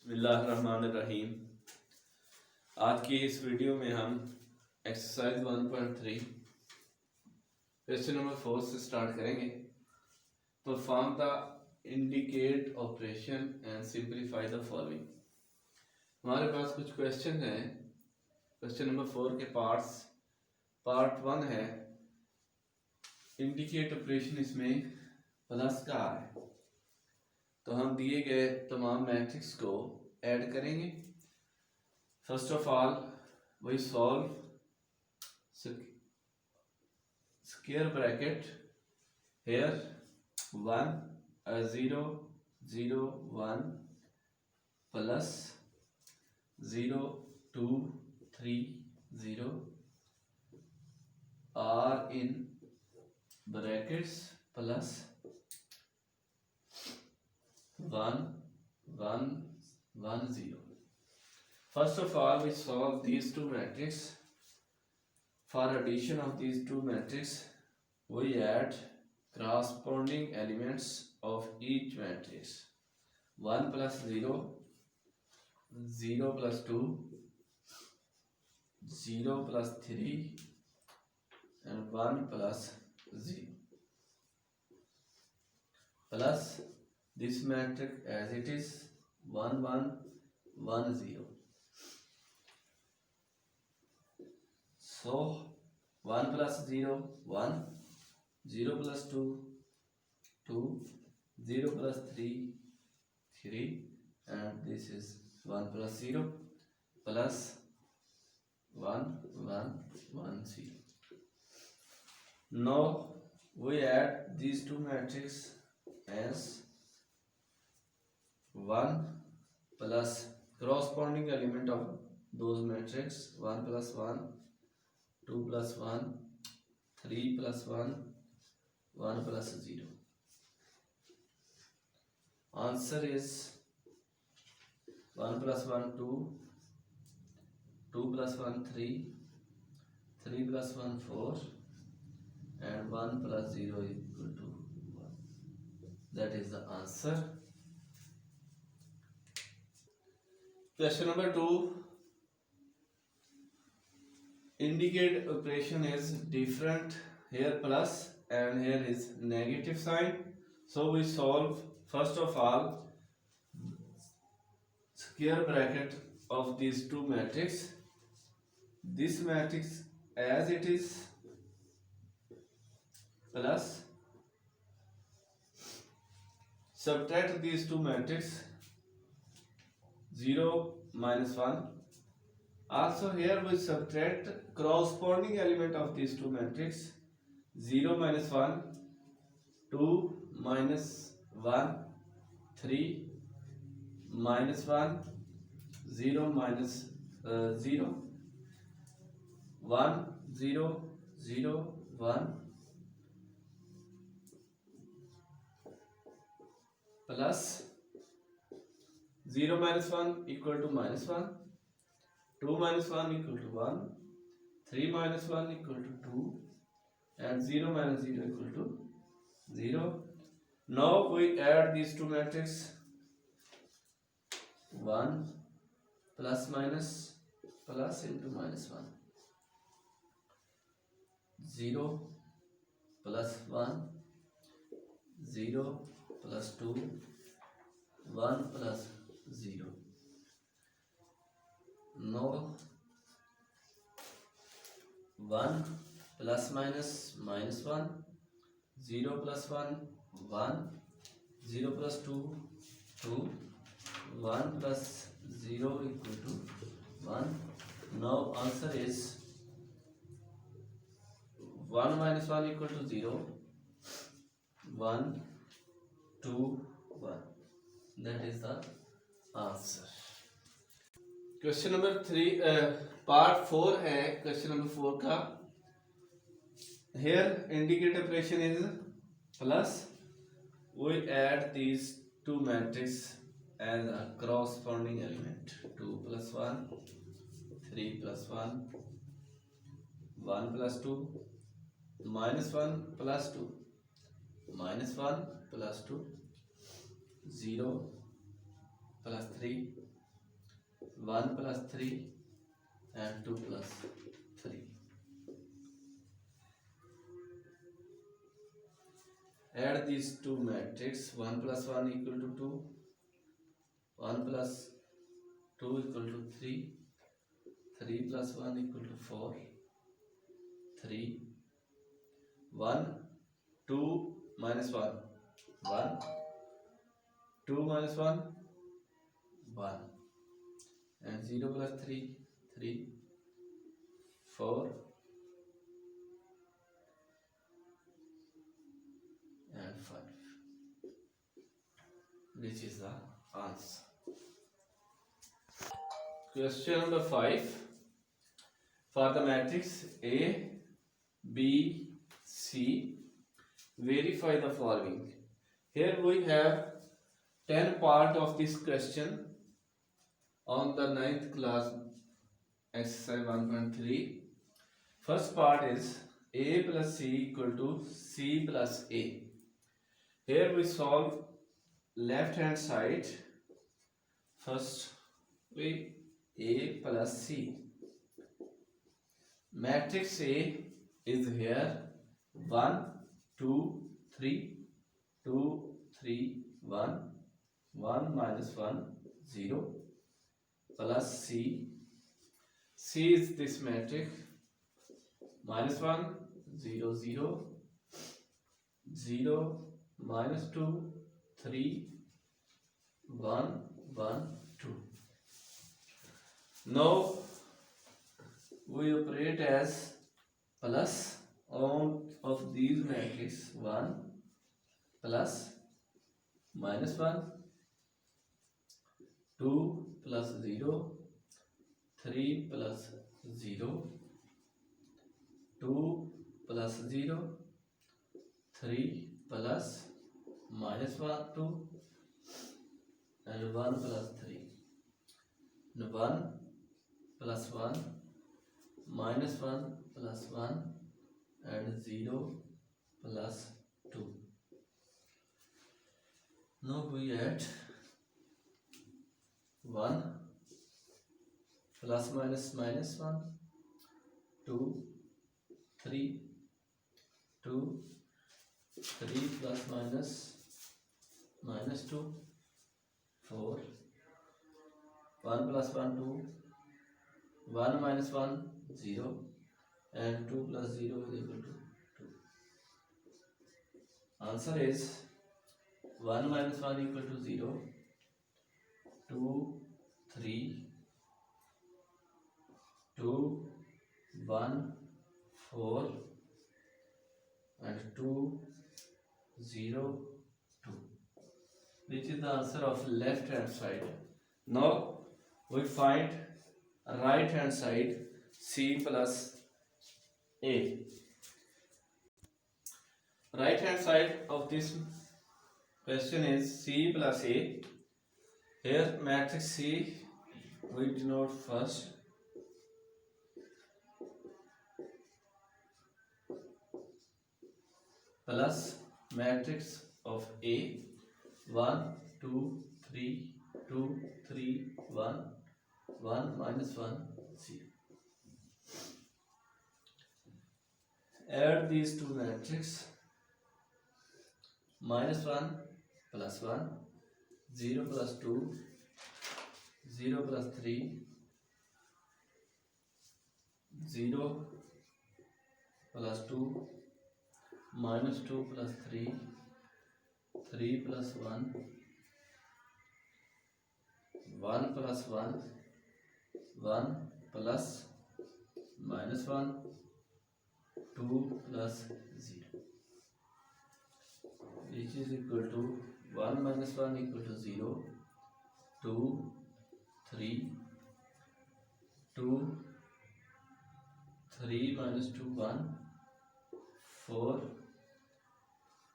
बिस्मिल्लाहिर्रहमानिर्रहीम। आज की इस वीडियो में हम एक्सरसाइज 1.3 क्वेश्चन नंबर 4 से स्टार्ट करेंगे। Perform the indicate operation and simplify the following. हमारे पास कुछ क्वेश्चन हैं। क्वेश्चन नंबर 4 के पार्ट 1 है इंडिकेट ऑपरेशन, इसमें प्लस का है तो हम दिए गए तमाम मैट्रिक्स को ऐड करेंगे। First of all we solve square bracket here 1 0 0 1 plus 0 2 3 0 are in brackets plus 1 1 1 0. First of all, we solve these two matrices. For addition of these two matrices, we add corresponding elements of each matrix. 1 plus 0, 0 plus 2, 0 plus 3, and 1 plus 0. Plus this matrix as it is 1 1 1 0. So 1 plus 0 1, 0 plus 2 2, 0 plus 3 3, and this is 1 plus 0 plus 1 1 1 0. Now we add these two matrices as 1 plus corresponding element of those matrices 1 plus 1, 2 plus 1, 3 plus 1, 1 plus 0. Answer is 1 plus 1 2, 2 plus 1 3, 3 plus 1 4, and 1 plus 0 equal to 1. That is the answer. Question number 2. Indicate operation is different. Here plus and here is negative sign. So we solve first of all square bracket of these two matrices. This matrix as it is plus subtract these two matrices 0 minus 1. Also here we subtract corresponding element of these two matrices 0 minus 1, 2 minus 1, 3 minus 1, 0 minus 0, 1 0 0 1 plus 0 minus 1 equal to minus 1, 2 minus 1 equal to 1, 3 minus 1 equal to 2, and 0 minus 0 equal to 0. Now we add these two matrices 1 plus minus plus into minus 1, 0 plus 1, 0 plus 2, 1 plus 0. Now 1 plus minus minus 1, 0 plus 1 1, 0 plus 2 2, 1 plus 0 equal to 1. Now answer is 1 minus 1 equal to 0, 1 2 1. That is the answer. Question number 3 part 4 है question number 4 का। Here indicate operation is plus. We add these two matrices as a corresponding element. 2 plus 1, 3 plus 1, 1 plus 2, minus 1 plus 2, minus 1 plus 2, 0 plus 3, 1 plus 3 and 2 plus 3. Add these two matrices. 1 plus 1 equal to 2, 1 plus 2 equal to 3, 3 plus 1 equal to 4, 3, 1, 2 minus 1, 1, 2 minus 1, 1, and 0 plus 3, 3, 4, and 5, which is the answer. Question number 5. For the matrix A, B, C, verify the following. Here we have 10 part of this question on the 9th class exercise 1.3. First part is A plus C equal to C plus A. Here we solve left hand side. First we A plus C. Matrix A is here 1, 2, 3, 2, 3, 1, 1 minus 1, 0, plus C. C is this matrix, minus 1, 0, 0, 0, minus 2, 3, 1, 1, 2. Now we operate as plus on of these matrices. 1 plus minus 1, 2 plus 0, 3 plus 0, 2 plus 0, 3 plus minus 1, 2, and 1 plus 3. 1 plus 1 minus 1 plus 1 and 0 plus 2. Now we add 1 plus minus minus 1, 2, 3, 2, 3 plus minus minus 2, 4, 1 plus 1, 2, 1 minus 1, 0, and 2 plus 0 is equal to 2. Answer is 1 minus 1 equal to 0, 2, 3, 2, 1, 4, and 2, 0, 2, which is the answer of left hand side. Now we find right hand side, C plus A. Right hand side of this question is C plus A. Here matrix C we denote first plus matrix of A, 1, 2, 3, 2, 3, 1, 1 minus 1, 0. Add these two matrices. Minus 1 plus 1, 0 plus 2, 0 plus 3, 0 plus 2, minus 2 plus 3, 3 plus 1, 1 plus 1, 1 plus minus 1, 2 plus 0, which is equal to 1 minus 1 equal to 0, 2, 3, 2, 3 minus 2, 1, 4,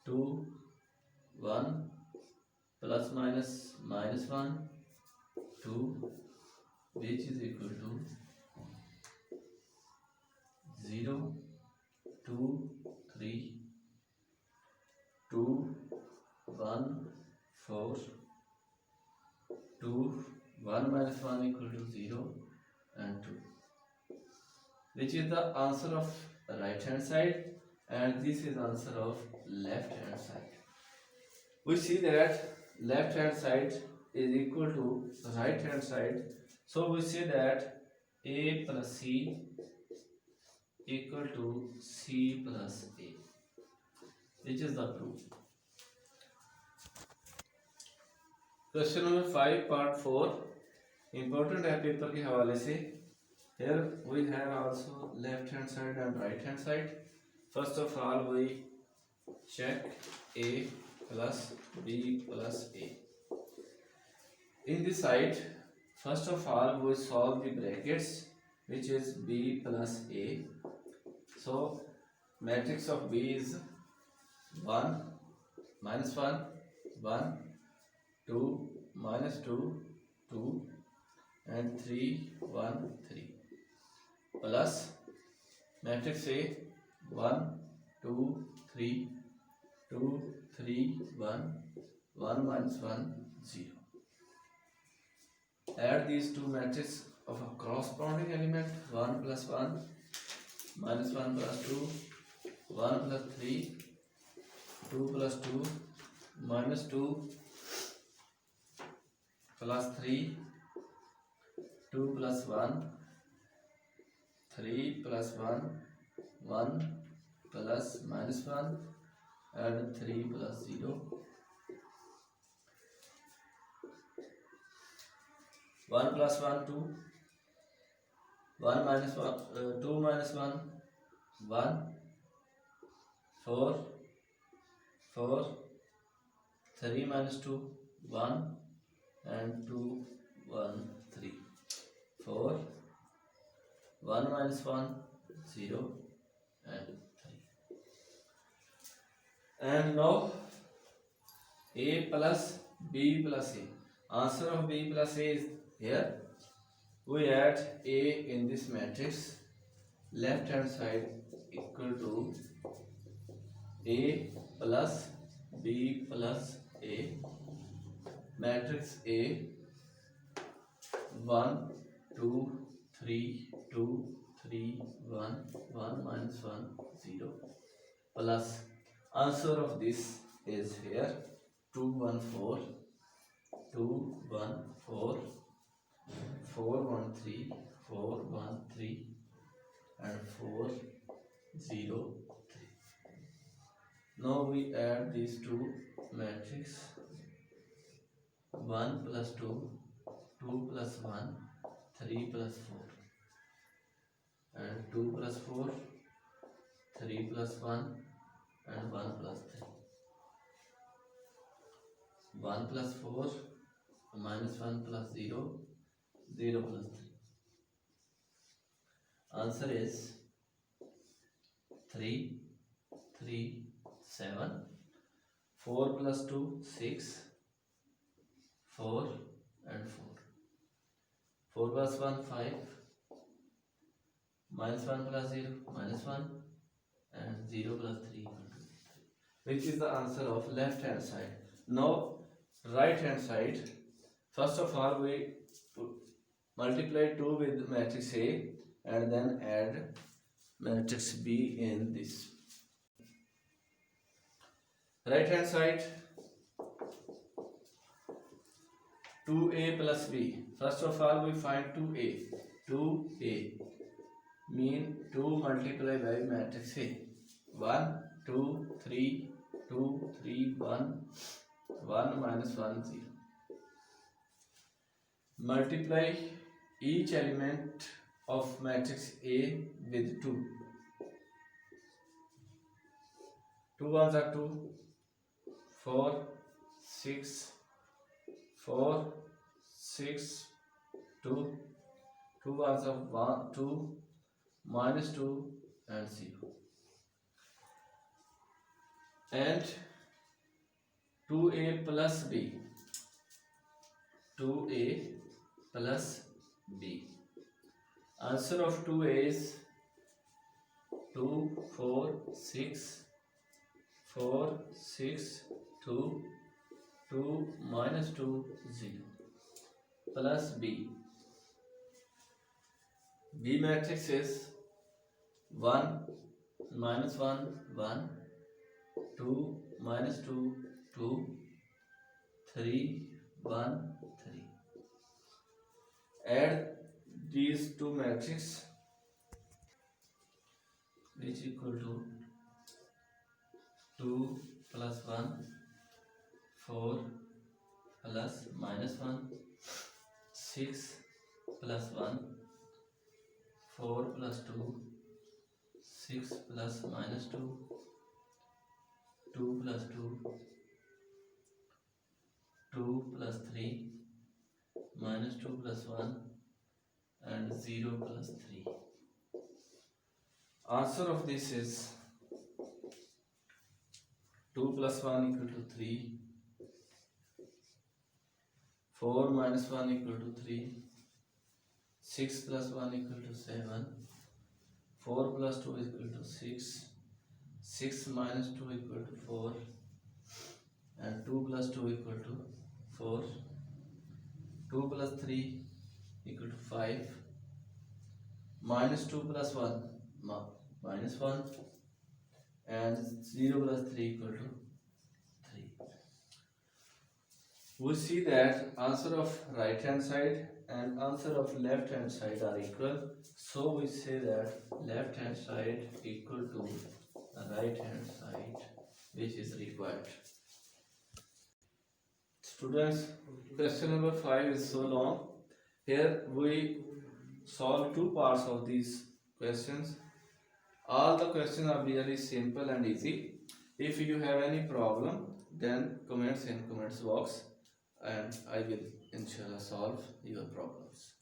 2, 1 plus minus minus 1, 2, which is equal to 0, 2, 3, 2, 1, 4, 2, 1 minus 1 equal to 0 and 2. Which is the answer of right hand side, and this is answer of left hand side. We see that left hand side is equal to right hand side, so we say that a plus c equal to c plus a, which is the proof. Question number 5 part 4 important है paper के हवाले से. Here we have also left hand side and right hand side. First of all we check a plus b plus a. In this side, first of all we solve the brackets, which is b plus a. So matrix of b is 1 minus 1 1 2 minus 2 2 and 3 1 3 plus matrix A 1 2 3 2 3 1 1 minus 1 0. Add these two matrices of a corresponding element. 1 plus 1 minus 1 plus 2 1 plus 3 2 plus 2 minus 2 plus 3 2 plus 1 3 plus 1 1 plus minus 1 and 3 plus 0. 1 plus 1 2 1 minus 1 2 minus 1 1 4 4 3 minus 2 1 and 2 1 3 4 1 minus 1 0 and 3. And now a plus b plus a. Answer of b plus a is here. We add a in this matrix. Left hand side equal to a plus b plus a. Matrix A 1 2 3 2 3 1 1 minus 1 0 plus answer of this is here 2 1 4 2 1 4 4 1 3 4 1 3 and 4 0 3. Now we add these two matrices. 1 plus 2 2 plus 1 3 plus 4 and 2 plus 4 3 plus 1 and 1 plus 3. 1 plus 4 minus 1 plus 0 0 plus 3. Answer is 3 3 7. 4 plus 2 6 4 and 4. 4 plus 1 5 minus 1 plus 0 minus 1 and 0 plus 3 equal to 3, which is the answer of left hand side. Now right hand side, first of all we multiply 2 with matrix A and then add matrix B in this. Right hand side 2a plus b. First of all we find 2a. 2a mean 2 multiplied by matrix A. 1 2 3 2 3 1 1 minus 1 0. Multiply each element of matrix A with 2. 2 ones are 2 4 6 4 6 2 2 ones are 1 2 minus 2 and 0 and 2a plus b. 2a plus b. Answer of 2a is 2 4 6 4 6 2 2 minus 2 0. plus B. B matrix is 1 minus 1 1, 2 minus 2 2, 3 1 3. Add these two matrices, which equal to 2 plus 1 4 plus minus 1 6 plus 1 4 plus 2 6 plus minus 2 2 plus 2 2 plus 3 minus 2 plus 1 and 0 plus 3. Answer of this is 2 plus 1 equal to 3, 4 minus 1 equal to 3, 6 plus 1 equal to 7, 4 plus 2 equal to 6, 6 minus 2 equal to 4 and 2 plus 2 equal to 4, 2 plus 3 equal to 5, minus 2 plus 1 minus 1 and 0 plus 3 equal to 3. We see that answer of right hand side and answer of left hand side are equal, so we say that left hand side equal to right hand side, which is required. Students, question number 5 is so long. Here we solve two parts of these questions. All the questions are really simple and easy. If you have any problem, then comments in comments box and I will inshallah solve your problems.